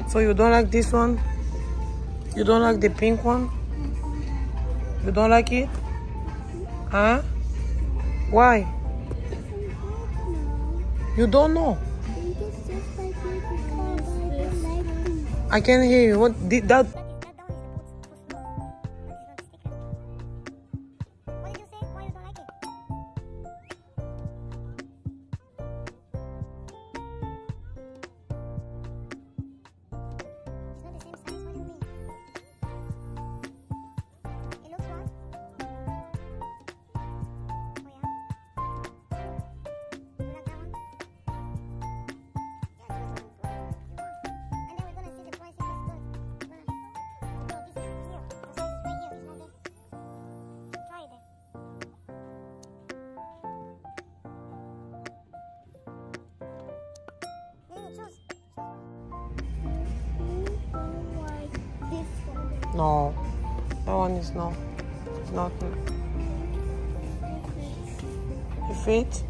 So you don't like this one? You don't like the pink one? You don't like it? Huh? Why? You don't know? I can't hear you. What did that? No, that one is not. Not. You fit?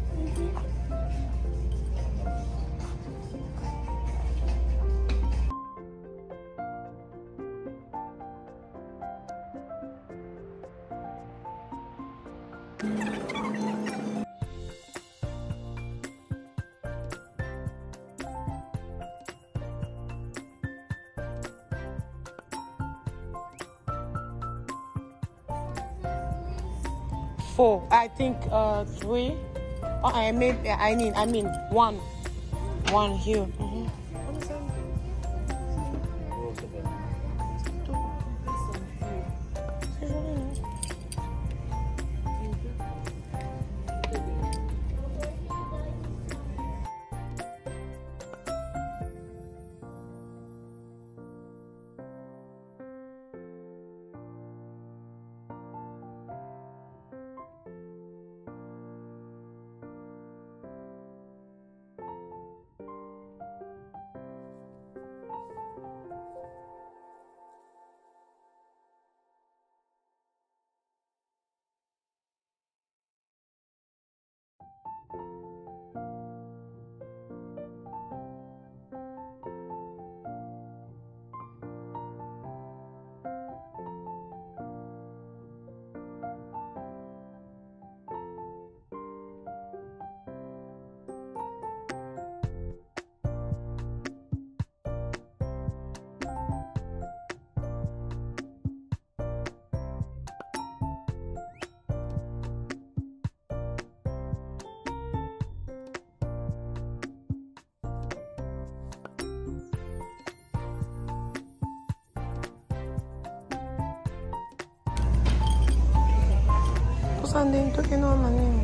Four. I think 3. Oh, I mean 1. 1 here. Sanding to kinamanin.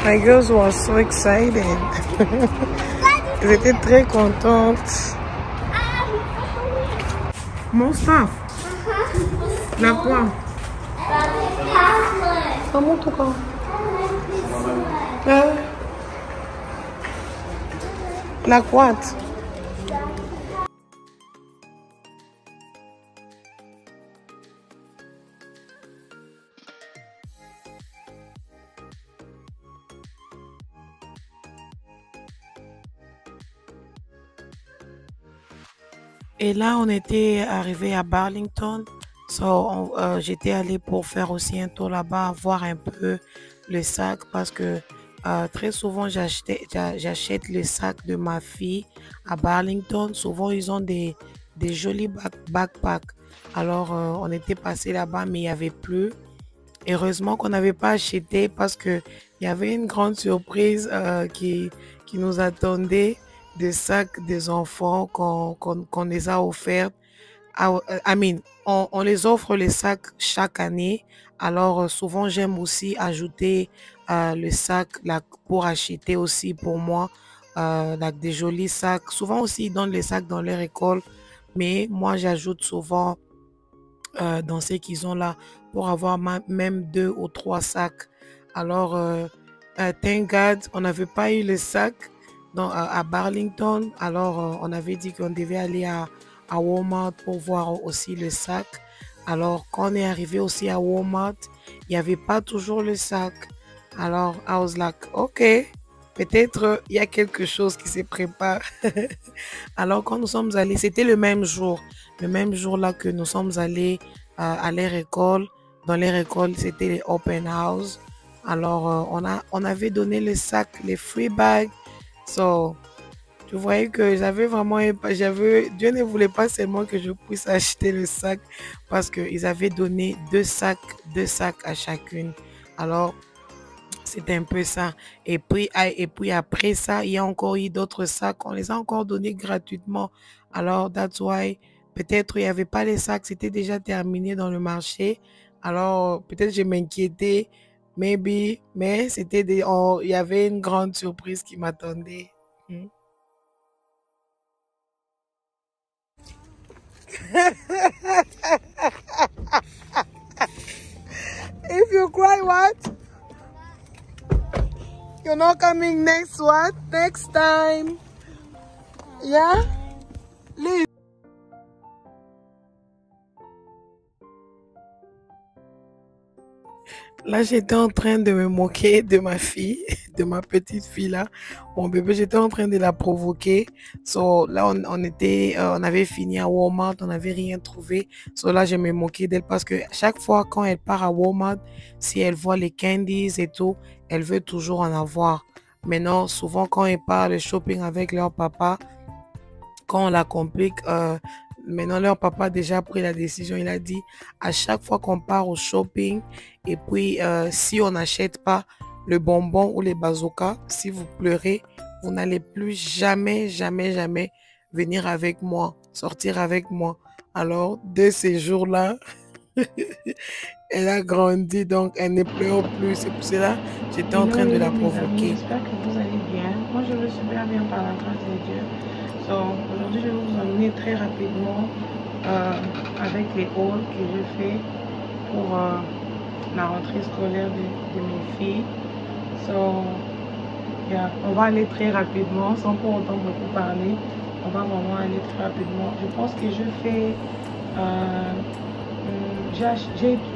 My girls were so excited. Ils étaient très contentes. Mon stuff. La quoi? Comment tout quoi? La quoi? Et là, on était arrivé à Burlington. J'étais allée pour faire aussi un tour là-bas, voir un peu le sac parce que très souvent, j'achète le sac de ma fille à Burlington. Souvent, ils ont des jolis backpacks. Alors, on était passé là-bas, mais il n'y avait plus. Heureusement qu'on n'avait pas acheté parce qu'il y avait une grande surprise qui nous attendait. Des sacs des enfants qu'on les a offerts. On les offre les sacs chaque année. Alors, souvent, j'aime aussi ajouter le sac là, pour acheter aussi pour moi des jolis sacs. Souvent aussi, ils donnent les sacs dans leur école. Mais moi, j'ajoute souvent dans ce qu'ils ont là pour avoir même 2 ou 3 sacs. Alors, thank God, on n'avait pas eu le sac à Burlington. Alors, on avait dit qu'on devait aller à Walmart pour voir aussi le sac. Alors, quand on est arrivé aussi à Walmart, il n'y avait pas toujours le sac. Alors, I was like, OK, peut-être il y a quelque chose qui se prépare. Alors, quand nous sommes allés, c'était le même jour là que nous sommes allés à leur école. Dans leur école, c'était les open house. Alors, on avait donné les sacs, les free bags. So, tu voyais que Dieu ne voulait pas seulement que je puisse acheter le sac parce qu'ils avaient donné deux sacs à chacune. Alors, c'était un peu ça. Et puis après ça, il y a encore eu d'autres sacs. On les a encore donnés gratuitement. Alors, that's why, peut-être il n'y avait pas les sacs. C'était déjà terminé dans le marché. Alors, peut-être je m'inquiétais. Maybe. Mais il y avait une grande surprise qui m'attendait. Hmm. If you cry, what? You're not coming next what? Next time. Yeah? Leave. Là, j'étais en train de me moquer de ma fille, de ma petite fille là, mon bébé, j'étais en train de la provoquer. So, là, on avait fini à Walmart, on n'avait rien trouvé. So, là, je me moquais d'elle parce que chaque fois quand elle part à Walmart, si elle voit les candies et tout, elle veut toujours en avoir. Maintenant, souvent quand elle part le shopping avec leur papa, quand on la complique, maintenant leur papa a déjà pris la décision. Il a dit à chaque fois qu'on part au shopping et puis si on n'achète pas le bonbon ou les bazookas, si vous pleurez, vous n'allez plus jamais, jamais, jamais venir avec moi, sortir avec moi. Alors, de ces jours-là, elle a grandi, donc elle ne pleure plus. C'est pour cela que j'étais en train de la provoquer. J'espère que vous allez bien. Moi, je vais super bien par la grâce de Dieu. Aujourd'hui, je vais vous emmener très rapidement avec les hauls que je fais pour la rentrée scolaire de mes filles. On va aller très rapidement, sans pour autant beaucoup parler. On va vraiment aller très rapidement. Je pense que je fais...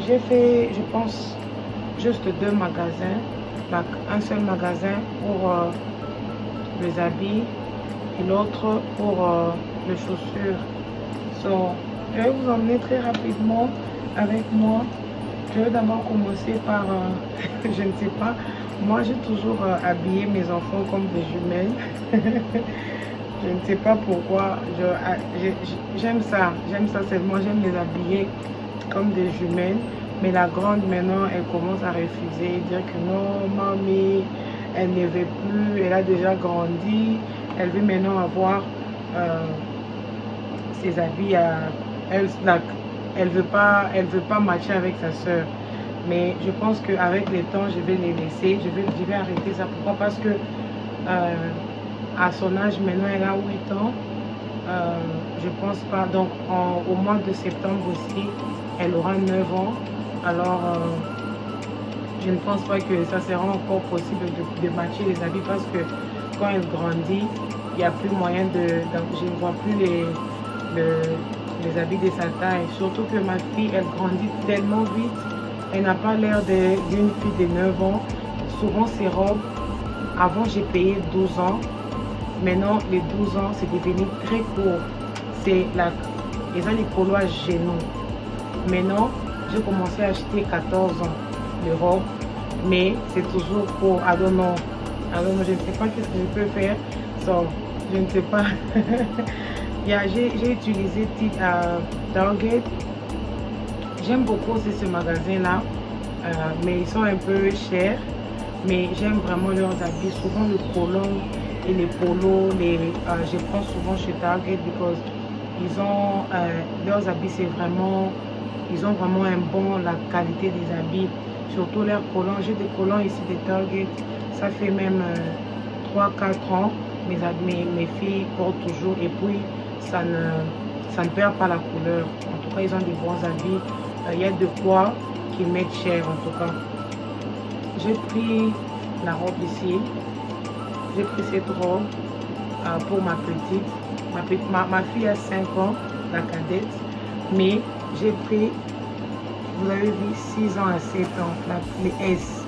j'ai fait, je pense, juste 2 magasins. Donc, un seul magasin pour les habits et l'autre pour les chaussures. Je vais vous emmener très rapidement avec moi. Je vais d'abord commencer par, je ne sais pas, moi j'ai toujours habillé mes enfants comme des jumelles. Je ne sais pas pourquoi, j'aime ça seulement, j'aime les habiller comme des jumelles. Mais la grande maintenant, elle commence à refuser, dire que non, mamie, elle ne veut plus, elle a déjà grandi. Elle veut maintenant avoir ses habits à elle. Elle veut pas matcher avec sa soeur. Mais je pense qu'avec le temps, je vais les laisser. Je vais arrêter ça. Pourquoi? Parce que à son âge, maintenant, elle a 8 ans. Je pense pas. Donc, au mois de septembre aussi, elle aura 9 ans. Alors, je ne pense pas que ça sera encore possible de matcher les habits parce que quand elle grandit, il n'y a plus moyen je ne vois plus les habits de sa taille. Surtout que ma fille, elle grandit tellement vite. Elle n'a pas l'air d'une fille de 9 ans. Souvent, ses robes, avant j'ai payé 12 ans. Maintenant, les 12 ans, c'est devenu très court. C'est les polos à genoux. Maintenant, j'ai commencé à acheter 14 ans de robes, mais c'est toujours court. I don't know. Je ne sais pas qu'est-ce que je peux faire. Je ne sais pas. J'ai utilisé Target. J'aime beaucoup aussi ce magasin-là, mais ils sont un peu chers. Mais j'aime vraiment leurs habits. Souvent le colon et les polos, je prends souvent chez Target parce qu'ils ont leurs habits, ils ont vraiment la qualité des habits. Surtout leurs colons. J'ai des colons ici de Target. Ça fait même 3-4 ans. Mes filles portent toujours et puis ça ça ne perd pas la couleur. En tout cas, ils ont des bons habits. Il y a de quoi qui mettent cher en tout cas. J'ai pris la robe ici. J'ai pris cette robe pour ma petite. Ma fille a 5 ans, la cadette. Mais j'ai pris, vous avez vu, 6 ans à 7 ans, les S.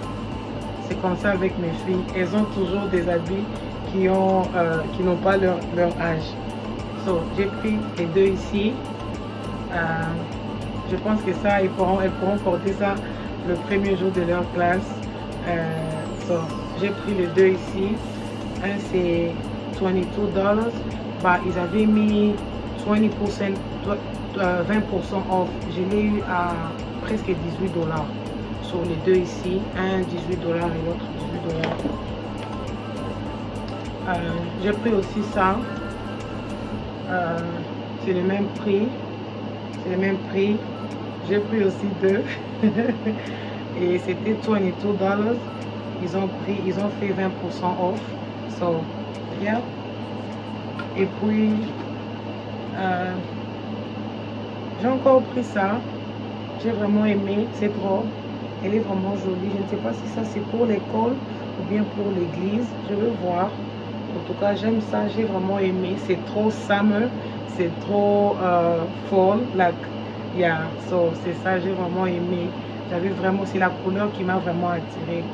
C'est comme ça avec mes filles. Elles ont toujours des habits qui n'ont pas leur âge. So, j'ai pris les deux ici. Je pense que ça, elles pourront porter ça le premier jour de leur classe. So, j'ai pris les deux ici. Un c'est $22. Bah, ils avaient mis 20% off. Je l'ai eu à presque $18 sur les deux ici. Un $18 et l'autre $18. J'ai pris aussi ça. C'est le même prix. C'est le même prix. J'ai pris aussi deux. Et c'était $22. Ils ont fait 20% off. So, yeah. Et puis, j'ai encore pris ça. J'ai vraiment aimé cette robe. Elle est vraiment jolie. Je ne sais pas si ça c'est pour l'école ou bien pour l'église. Je vais voir. En tout cas, j'aime ça. J'ai vraiment aimé. C'est trop summer. C'est trop fall. Like, yeah. So, c'est ça. J'ai vraiment aimé. J'avais vraiment, c'est la couleur qui m'a vraiment attirée.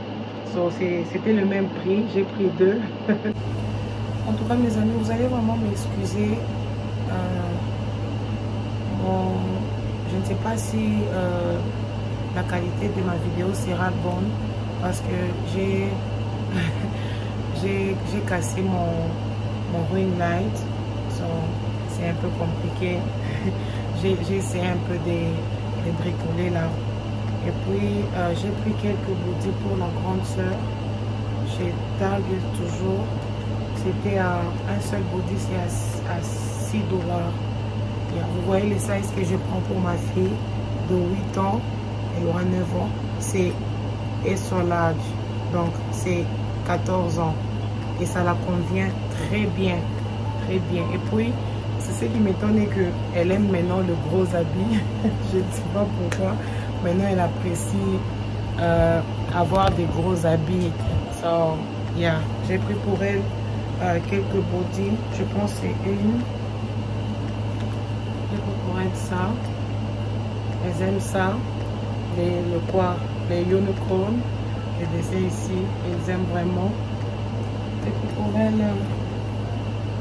So, c'était le même prix. J'ai pris deux. En tout cas, mes amis, vous allez vraiment m'excuser. Je ne sais pas si la qualité de ma vidéo sera bonne parce que j'ai cassé mon ring light. So, c'est un peu compliqué. J'ai essayé un peu de bricoler là. Et puis, j'ai pris quelques bougies pour la grande soeur. Chez Target toujours. C'était un seul body, c'est à $6. Vous voyez les sizes que je prends pour ma fille de 8 ans. Elle aura 9 ans. C'est extra large. Donc, c'est 14 ans. Et ça la convient très bien. Très bien. Et puis, c'est ce qui m'étonne qu'elle aime maintenant le gros habit. Je ne sais pas pourquoi. Maintenant, elle apprécie avoir des gros habits. So, yeah. J'ai pris pour elle quelques body. Je pense que c'est une. J'ai pris pour elle ça. Elles aiment ça. Les unicorns. Les dessins ici. Elles aiment vraiment. J'ai pris pour elle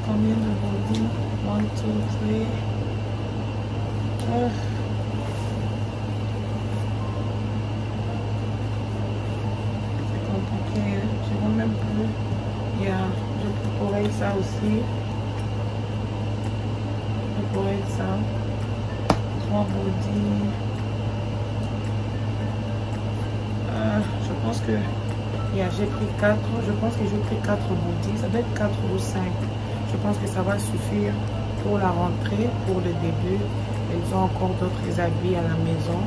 combien de body? 1, 2, 3. Je vois même plus. Yeah, je pourrais ça aussi. Je pourrais ça. 3 body. Je pense que j'ai pris 4. Je pense que j'ai pris 4 body. Ça doit être 4 ou 5. Je pense que ça va suffire pour la rentrée, pour le début. Elles ont encore d'autres habits à la maison.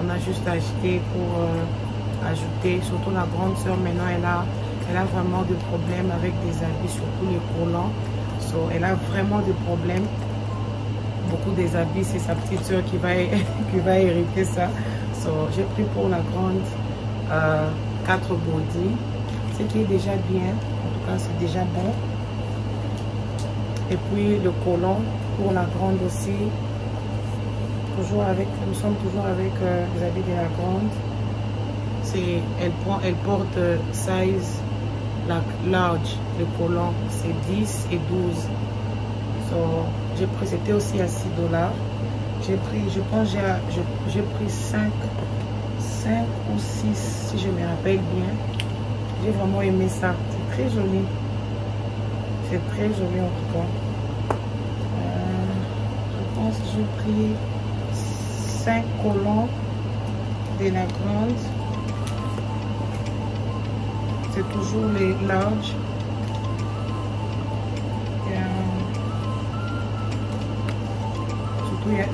On a juste acheté pour ajouter, surtout la grande soeur maintenant elle a vraiment des problèmes avec des habits, surtout les collants. So, elle a vraiment des problèmes. Beaucoup des habits, c'est sa petite soeur qui va hériter ça. So, j'ai pris pour la grande 4 body, ce qui est déjà bien. En tout cas, c'est déjà bon. Et puis le collant pour la grande aussi. Nous sommes toujours avec les habits de la grande. Elle porte size large. Le collant c'est 10 et 12. So, j'ai pris, c'était aussi à $6. J'ai pris, je pense j'ai pris 5 ou 6 si je me rappelle bien. J'ai vraiment aimé ça. C'est très joli. C'est très joli en tout cas. Je pense que j'ai pris 5 collants de la grande. C'est toujours les larges.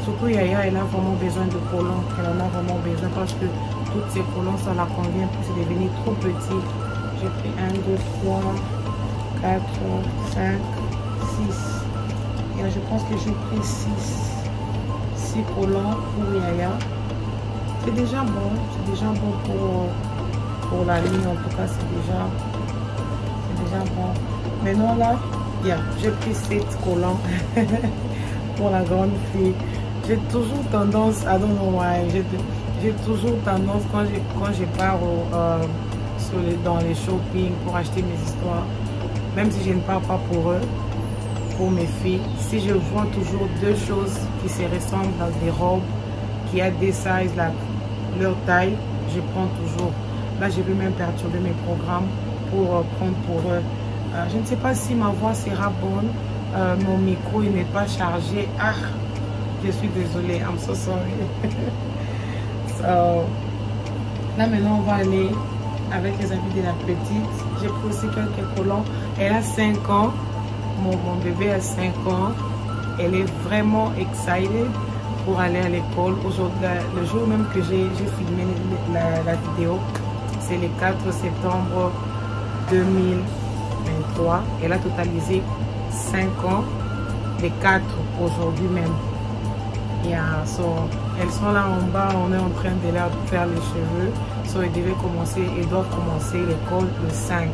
Surtout Yaya, elle a vraiment besoin de collants. Elle en a vraiment besoin parce que toutes ces collants, ça la convient. Puis c'est devenu trop petit. J'ai pris 1, 2, 3, 4, 5, 6. Et je pense que j'ai pris 6. petits collants pour Yaya. C'est déjà bon pour la ligne. En tout cas, c'est déjà bon. Maintenant là, j'ai pris 7 collants pour la grande fille. J'ai toujours tendance, I don't know why, j'ai toujours tendance quand je pars dans les shopping pour acheter mes histoires, même si je ne pars pas pour eux, pour mes filles, si je vois toujours 2 choses qui se ressemblent dans des robes, qui a des sizes, leur taille, je prends toujours. Là, je vais même perturber mes programmes pour prendre pour eux. Je ne sais pas si ma voix sera bonne. Mon micro il n'est pas chargé. Ah, je suis désolée. I'm so sorry. So, là maintenant, on va aller avec les habits de la petite. J'ai pris aussi quelques collants. Elle a 5 ans. Mon bébé a 5 ans. Elle est vraiment excited pour aller à l'école. Aujourd'hui, le jour même que j'ai filmé la vidéo, c'est le 4 septembre 2023. Elle a totalisé 5 ans, les 4 aujourd'hui même. Elles sont là en bas, on est en train de leur faire les cheveux. Elles doivent commencer l'école le 5.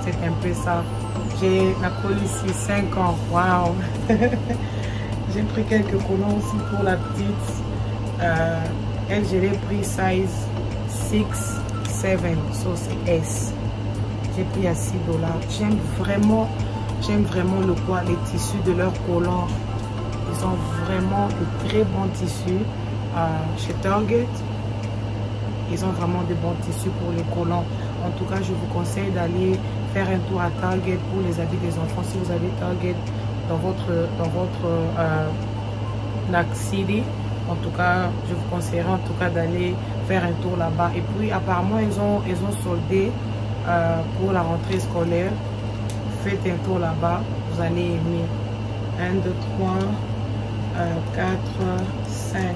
C'est un peu ça. J'ai la colle ici, 5 ans. Wow! J'ai pris quelques collants aussi pour la petite. Elle, je l'ai pris size 6, 7, c'est S. J'ai pris à $6. J'aime vraiment le poids, les tissus de leurs collants. Ils ont vraiment de très bons tissus. Chez Target, ils ont vraiment de bons tissus pour les collants. En tout cas, je vous conseille d'aller faire un tour à Target pour les habits des enfants. Si vous avez Target dans votre Nac City, en tout cas, je vous conseillerais en tout cas d'aller faire un tour là-bas. Et puis, apparemment, ils ont soldé pour la rentrée scolaire. Faites un tour là-bas, vous allez aimer. 1, 2, 3, 4, 5,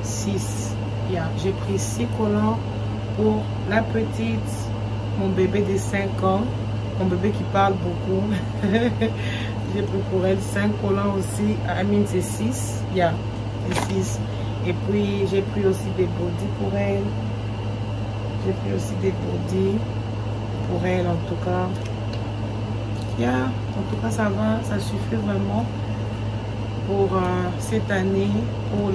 6. J'ai pris 6 collants pour la petite, mon bébé de 5 ans, mon bébé qui parle beaucoup. J'ai pris pour elle 5 collants aussi. C'est 6. C'est 6. Et puis j'ai pris aussi des bodys pour elle. J'ai pris aussi des bodys pour elle, en tout cas. En tout cas, ça va, ça suffit vraiment pour cette année, pour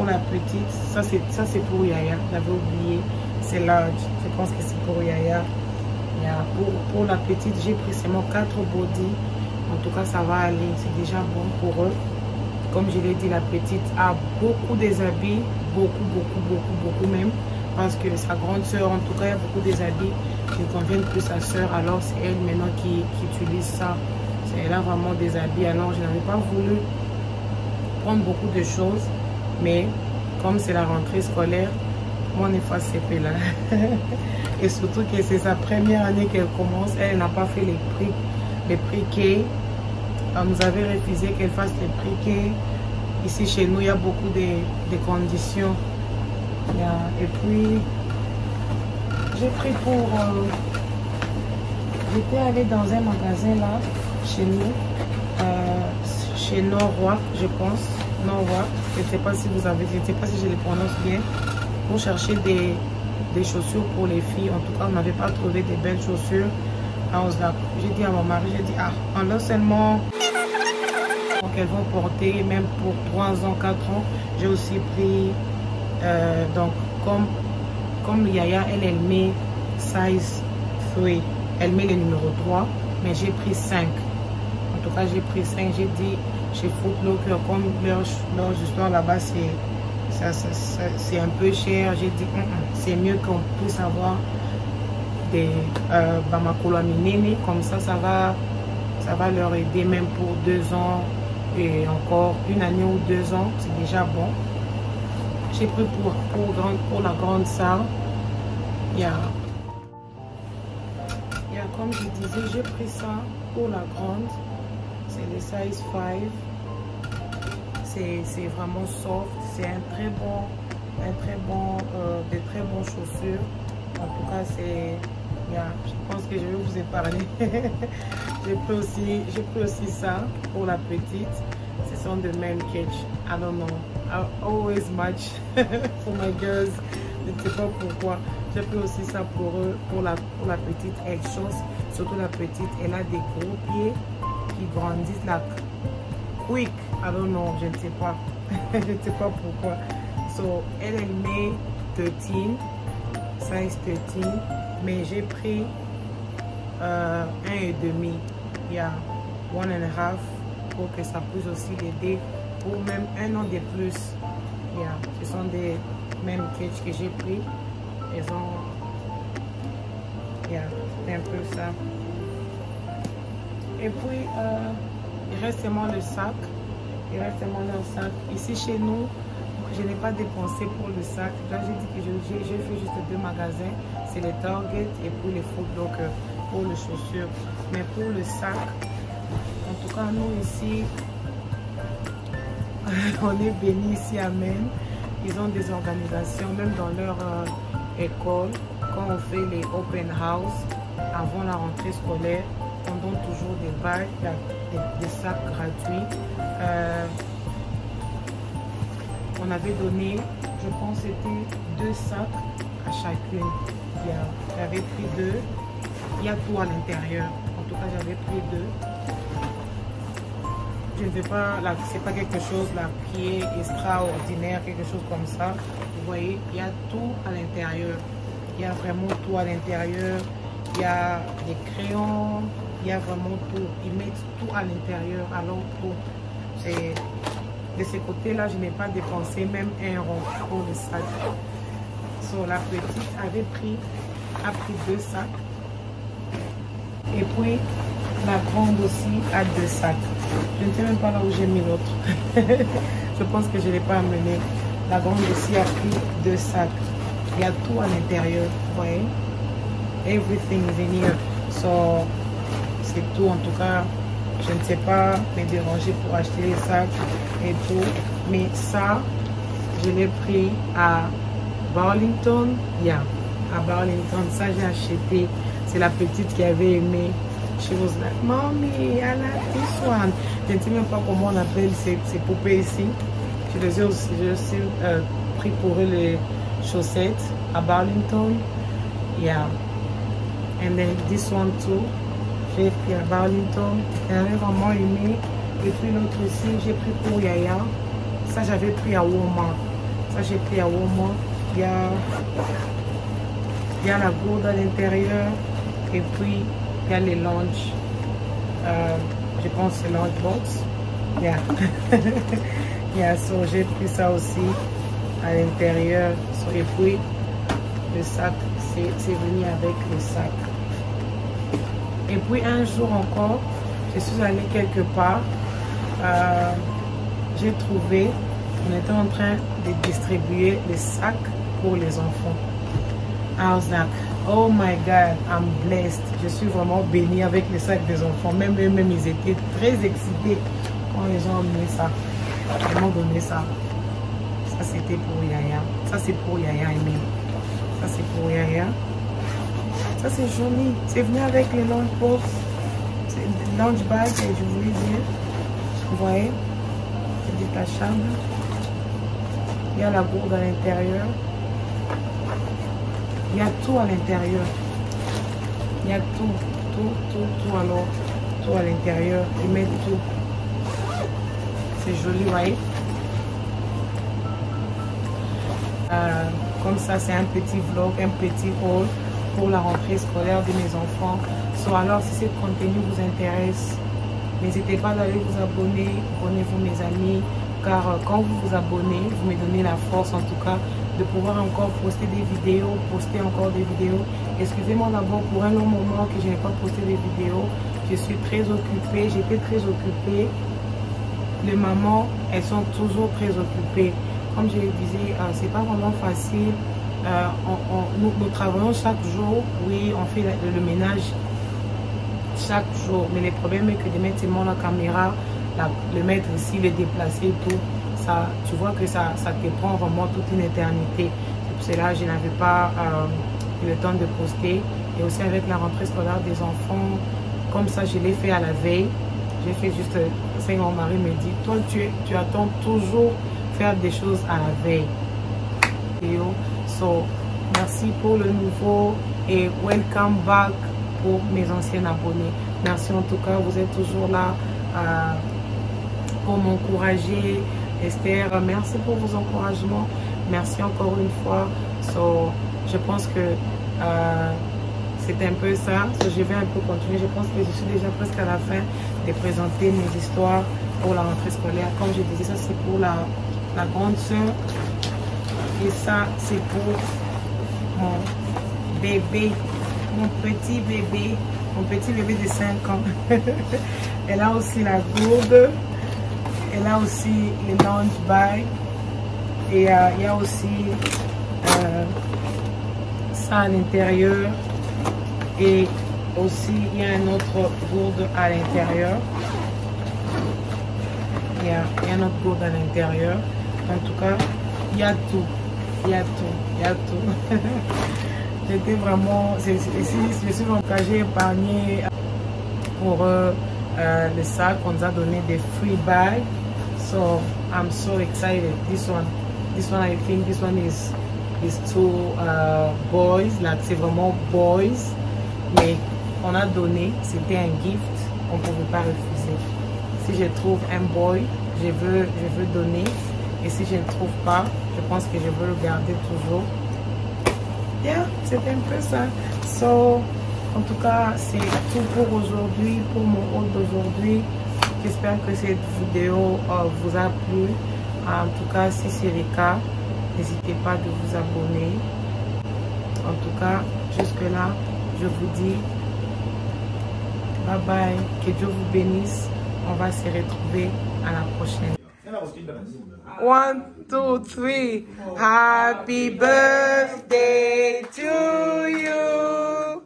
la petite. Ça c'est pour Yaya, j'avais oublié, c'est large, je pense que c'est pour Yaya. Pour la petite, j'ai pris seulement 4 body. En tout cas, ça va aller, c'est déjà bon pour eux. Comme je l'ai dit, la petite a beaucoup des habits, beaucoup même, parce que sa grande soeur, en tout cas, il y a beaucoup des habits qui conviennent plus à sa soeur. Alors c'est elle maintenant qui utilise ça. Elle a vraiment des habits. Alors je n'avais pas voulu prendre beaucoup de choses, mais comme c'est la rentrée scolaire, mon efface CP là. Et surtout que c'est sa première année qu'elle commence, elle n'a pas fait les prix-K. On nous avait refusé qu'elle fasse les prix-K. Ici chez nous, il y a beaucoup de conditions. Et puis j'ai pris pour j'étais allée dans un magasin là chez nous, chez Norwalk, je pense, Norwalk. Je ne sais pas si vous avez, je ne sais pas si je les prononce bien, pour chercher des chaussures pour les filles. En tout cas, on n'avait pas trouvé des belles chaussures. J'ai dit à mon mari, j'ai dit on a seulement qu'elles vont porter même pour 3 ans, 4 ans. J'ai aussi pris donc comme Yaya, elle met size 3, elle met le numéro 3, mais j'ai pris 5. En tout cas, j'ai pris 5. J'ai dit chez Foot Locker, comme leur histoire là-bas, c'est un peu cher. J'ai dit, c'est mieux qu'on puisse avoir des Bamako Minene. Comme ça va leur aider même pour 2 ans et encore 1 année ou 2 ans. C'est déjà bon. J'ai pris pour la grande salle. Comme je disais, j'ai pris ça pour la grande. C'est le size 5. C'est vraiment soft. C'est des très bons chaussures. En tout cas, je pense que je vais vous épargner. J'ai pris aussi ça pour la petite. Ce sont de même catch. I don't know. I always match for my girls. Je ne sais pas pourquoi. J'ai pris aussi ça pour eux, pour la petite. Elle chose, surtout la petite. Elle a des gros pieds qui grandissent là. Quick. I don't know. Je ne sais pas. Je ne sais pas pourquoi. So, elle est née 13. Size 13. Mais j'ai pris 1,5. Il y a 1,5 pour que ça puisse aussi l'aider pour même 1 an de plus. Yeah. Ce sont des mêmes catch que j'ai pris. Ils ont, yeah, c'est un peu ça. Et puis il reste seulement le sac. Il reste seulement le sac. Ici chez nous, je n'ai pas dépensé pour le sac. Là j'ai dit que j'ai fait juste 2 magasins. C'est les Target et puis les Foot Locker pour les chaussures. Mais pour le sac, en tout cas nous ici, on est bénis ici, amen. Ils ont des organisations, même dans leur école, quand on fait les open house, avant la rentrée scolaire, on donne toujours des bagues, des sacs gratuits. On avait donné, je pense c'était 2 sacs à chacune. J'avais pris 2. Il y a tout à l'intérieur. En tout cas, j'avais pris 2. Je ne vais pas, c'est pas quelque chose là qui est extraordinaire, quelque chose comme ça. Vous voyez, il y a tout à l'intérieur. Il y a vraiment tout à l'intérieur. Il y a des crayons, il y a vraiment tout. Ils mettent tout à l'intérieur. Alors de ce côté-là, je n'ai pas dépensé même 1 euro pour le sac. So, la petite a pris 2 sacs. Et puis la grande aussi a 2 sacs. Je ne sais même pas là où j'ai mis l'autre. Je pense que je ne l'ai pas amené. La grande aussi a pris 2 sacs. Il y a tout à l'intérieur. Vous voyez? Everything is in here. So, c'est tout. En tout cas, je ne sais pas me déranger pour acheter les sacs et tout. Mais ça, je l'ai pris à Burlington. Yeah, à Burlington. Ça, j'ai acheté. C'est la petite qui avait aimé. She was like, Mommy, I like this one. Je ne sais même pas comment on appelle ces poupées ici. Je les ai aussi pris pour eux les chaussettes à Burlington. Yeah. And then this one too. J'ai pris à Burlington. Elle avait vraiment aimé. Et puis l'autre aussi, j'ai pris pour Yaya. Ça, j'avais pris à Walmart. Ça, j'ai pris à Walmart. Il y a la gourde à l'intérieur. Et puis, il y a les lunch. Je pense que c'est lunch box. Yeah. Yeah, so j'ai pris ça aussi à l'intérieur. So, et puis, le sac, c'est venu avec le sac. Et puis, un jour encore, je suis allée quelque part. J'ai trouvé, on était en train de distribuer les sacs pour les enfants. I was like, oh my God, I'm blessed. Je suis vraiment bénie avec les sacs des enfants. Même eux-mêmes, ils étaient très excités quand ils ont amené ça. Ils m'ont donné ça. Ça, c'était pour Yaya. Ça, c'est pour Yaya, Aimé. Ça, c'est pour Yaya. Ça, c'est joli. C'est venu avec les lunch box. C'est une lunch bag, je voulais dire. Vous voyez? C'est détachable. Il y a la gourde à l'intérieur. Il y a tout à l'intérieur. Il y a tout alors. Tout à l'intérieur. Ils mettent tout. C'est joli, vous voyez. Comme ça, c'est un petit vlog, un petit haul pour la rentrée scolaire de mes enfants. So, alors, si ce contenu vous intéresse, n'hésitez pas d'aller vous abonner. Abonnez-vous, mes amis. Car quand vous vous abonnez, vous me donnez la force, en tout cas, de pouvoir encore poster des vidéos, poster encore des vidéos. Excusez-moi d'abord pour un long moment que je n'ai pas posté des vidéos. Je suis très occupée, j'étais très occupée. Les mamans, elles sont toujours très occupées. Comme je le disais, c'est pas vraiment facile. Nous travaillons chaque jour, oui, on fait le ménage chaque jour. Mais le problème est que de mettre seulement la caméra, le mettre ici, le déplacer et tout, ça, tu vois que ça te prend vraiment toute une éternité. C'est pour cela que je n'avais pas eu le temps de poster. Et aussi avec la rentrée scolaire des enfants, Comme ça, je l'ai fait à la veille. J'ai fait juste, c'est mon mari me dit, toi, tu attends toujours faire des choses à la veille. So, merci pour le nouveau et welcome back pour mes anciens abonnés. Merci en tout cas, vous êtes toujours là pour m'encourager. Esther, merci pour vos encouragements. Merci encore une fois. So, je pense que c'est un peu ça. So, je vais un peu continuer. Je pense que je suis déjà presque à la fin de présenter mes histoires pour la rentrée scolaire. Comme je disais, ça c'est pour la grande soeur. Et ça c'est pour mon bébé, mon petit bébé de 5 ans. Elle a aussi la gourde. Elle a aussi les lunch bag. Et il y a aussi ça à l'intérieur. Et aussi, il y a un autre gourde à l'intérieur. Il y a un autre gourde à l'intérieur. En tout cas, il y a tout. Il y a tout. Il y a tout. J'étais vraiment... Je suis j'ai épargné pour le sac. On nous a donné des free bags. So, I'm so excited. This one, I think this one is two boys. Like, c'est vraiment boys. Mais on a donné, c'était un gift, on ne pouvait pas refuser. Si je trouve un boy, je veux donner. Et si je ne trouve pas, je pense que je veux le garder toujours. Yeah, c'est un peu ça. So, en tout cas, c'est tout pour aujourd'hui, pour mon haul d'aujourd'hui. J'espère que cette vidéo vous a plu. En tout cas, si c'est le cas, n'hésitez pas de vous abonner. En tout cas, jusque-là, je vous dis bye bye, que Dieu vous bénisse. On va se retrouver à la prochaine. 1, 2, 3. Happy birthday to you.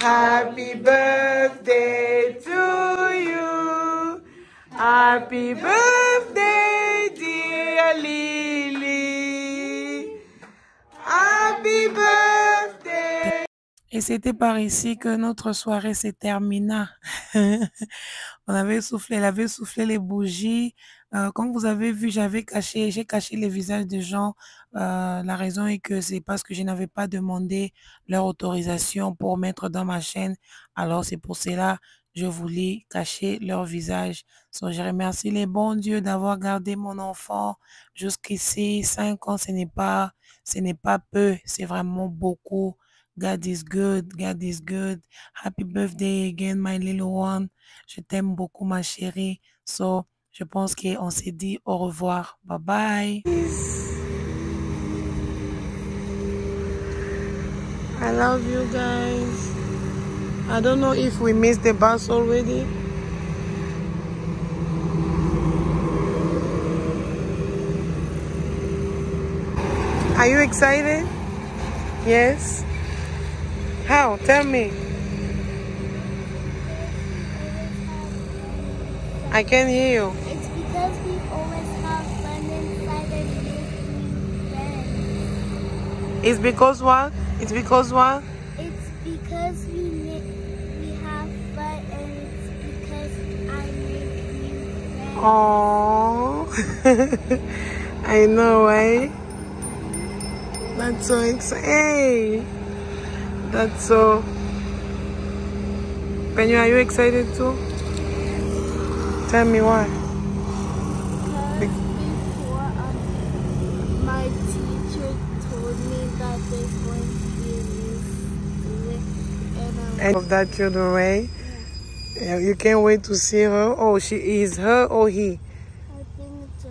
Happy birthday to you. Happy birthday, dear Lily. Happy birthday. Et c'était par ici que notre soirée s'est terminée. On avait soufflé, elle avait soufflé les bougies. Comme vous avez vu, j'ai caché les visages des gens. La raison est que c'est parce que je n'avais pas demandé leur autorisation pour mettre dans ma chaîne. Alors c'est pour cela que je voulais cacher leur visage. So, je remercie les bons dieux d'avoir gardé mon enfant jusqu'ici. 5 ans, ce n'est pas peu, c'est vraiment beaucoup. God is good. God is good. Happy birthday again, my little one. Je t'aime beaucoup, ma chérie. So, je pense qu'on s'est dit au revoir. Bye bye. I love you guys. I don't know if we missed the bus already. Are you excited? Yes. How? Tell me. I can't hear you. It's because we always have fun inside and making friends. It's because what? It's because what? It's because we have fun and it's because I make new friends. Oh, I know, right? That's so exciting. Hey, that's so. Penny, are you excited too? Tell me why. Because before my teacher told me that there's going to be a new and Of that children, right? Yeah, you can't wait to see her. Oh, she is her or he? I think it's a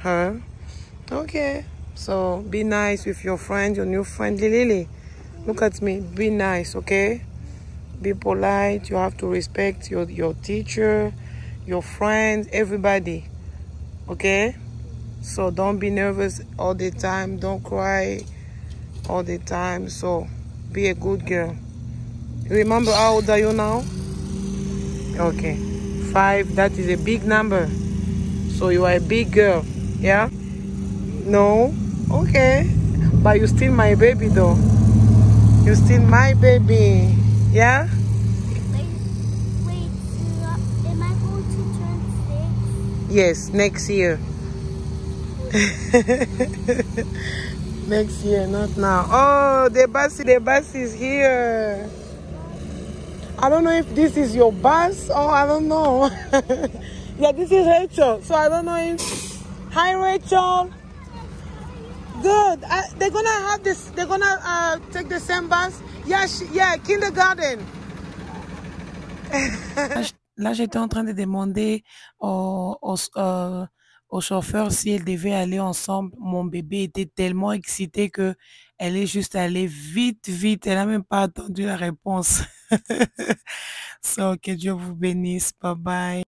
Her. her. Okay. So be nice with your friend, your new friend Lily. Look at me. Be nice, okay? Be polite. You have to respect your teacher, your friends, everybody. Okay? So don't be nervous all the time. Don't cry all the time. So be a good girl. Remember how old are you now? Okay. 5, that is a big number. So you are a big girl. Yeah? No? Okay. But you still my baby though. You still my baby. Yeah? Wait, Yes, next year. Next year, not now. Oh, the bus is here. I don't know if this is your bus or I don't know. Yeah, this is Rachel. So I don't know if... Hi, Rachel. Good. They're gonna have this. They're gonna take the same bus. Yeah, yeah, kindergarten. Là, j'étais en train de demander au chauffeur si elle devait aller ensemble. Mon bébé était tellement excité que elle est juste allée vite, vite. Elle n'a même pas attendu la réponse. So, que Dieu vous bénisse. Bye bye.